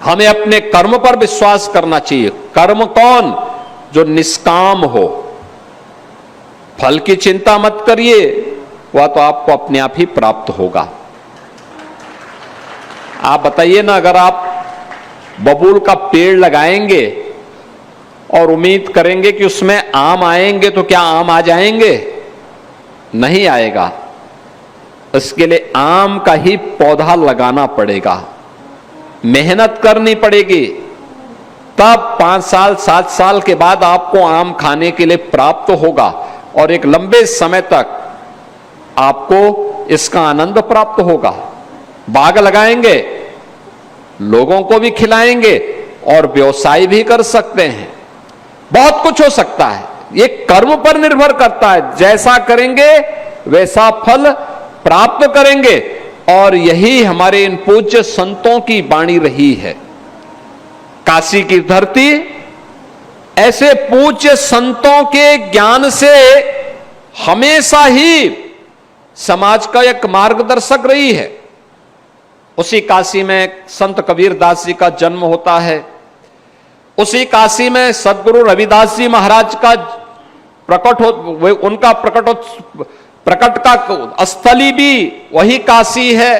हमें अपने कर्म पर विश्वास करना चाहिए। कर्म कौन? जो निष्काम हो। फल की चिंता मत करिए, वह तो आपको अपने आप ही प्राप्त होगा। आप बताइए ना, अगर आप बबूल का पेड़ लगाएंगे और उम्मीद करेंगे कि उसमें आम आएंगे, तो क्या आम आ जाएंगे? नहीं आएगा। इसके लिए आम का ही पौधा लगाना पड़ेगा, मेहनत करनी पड़ेगी, तब 5 साल 7 साल के बाद आपको आम खाने के लिए प्राप्त होगा और एक लंबे समय तक आपको इसका आनंद प्राप्त होगा। बाग लगाएंगे, लोगों को भी खिलाएंगे और व्यवसाय भी कर सकते हैं। बहुत कुछ हो सकता है। ये कर्म पर निर्भर करता है, जैसा करेंगे वैसा फल प्राप्त करेंगे। और यही हमारे इन पूज्य संतों की वाणी रही है। काशी की धरती ऐसे पूज्य संतों के ज्ञान से हमेशा ही समाज का एक मार्गदर्शक रही है। उसी काशी में संत कबीरदास जी का जन्म होता है। उसी काशी में सदगुरु रविदास जी महाराज का उनका प्रकट का स्थली भी वही काशी है।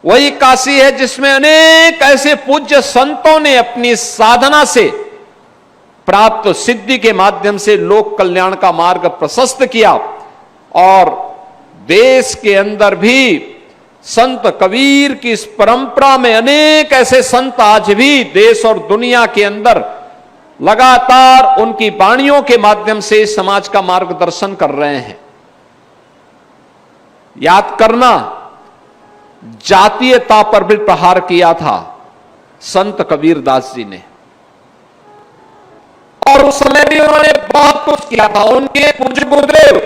वही काशी है जिसमें अनेक ऐसे पूज्य संतों ने अपनी साधना से प्राप्त सिद्धि के माध्यम से लोक कल्याण का मार्ग प्रशस्त किया। और देश के अंदर भी संत कबीर की इस परंपरा में अनेक ऐसे संत आज भी देश और दुनिया के अंदर लगातार उनकी वाणियों के माध्यम से समाज का मार्गदर्शन कर रहे हैं। याद करना, जातीयता पर भी प्रहार किया था संत कबीरदास जी ने, और उस समय भी उन्होंने बहुत कुछ किया था। उनके पूज्य गुरुदेव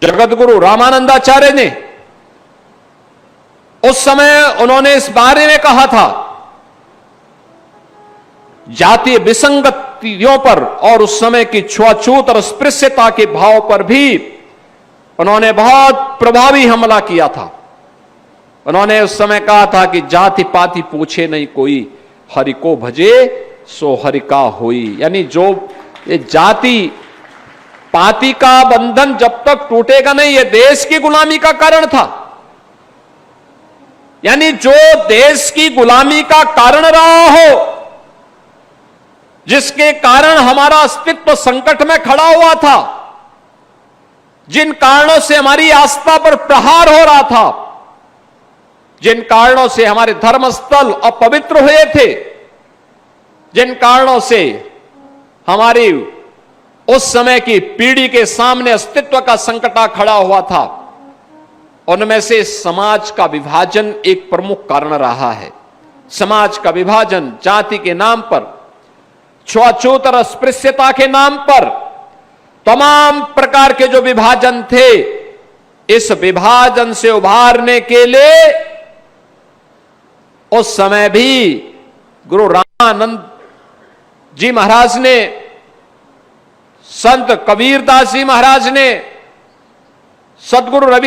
जगत गुरु रामानंदाचार्य ने उस समय उन्होंने इस बारे में कहा था, जातीय विसंगतियों पर और उस समय की छुआछूत और अस्पृश्यता के भाव पर भी उन्होंने बहुत प्रभावी हमला किया था। उन्होंने उस समय कहा था कि जाति पाति पूछे नहीं कोई, हरि को भजे सो हरि का होई। यानी जो ये जाति पाति का बंधन जब तक टूटेगा नहीं, ये देश की गुलामी का कारण था। यानी जो देश की गुलामी का कारण रहा हो, जिसके कारण हमारा अस्तित्व संकट में खड़ा हुआ था, जिन कारणों से हमारी आस्था पर प्रहार हो रहा था, जिन कारणों से हमारे धर्मस्थल अपवित्र हुए थे, जिन कारणों से हमारी उस समय की पीढ़ी के सामने अस्तित्व का संकट खड़ा हुआ था, उनमें से समाज का विभाजन एक प्रमुख कारण रहा है। समाज का विभाजन जाति के नाम पर, छुआछूत और अस्पृश्यता के नाम पर, तमाम प्रकार के जो विभाजन थे, इस विभाजन से उभारने के लिए उस समय भी गुरु रामानंद जी महाराज ने, संत कबीरदास जी महाराज ने, सदगुरु रवि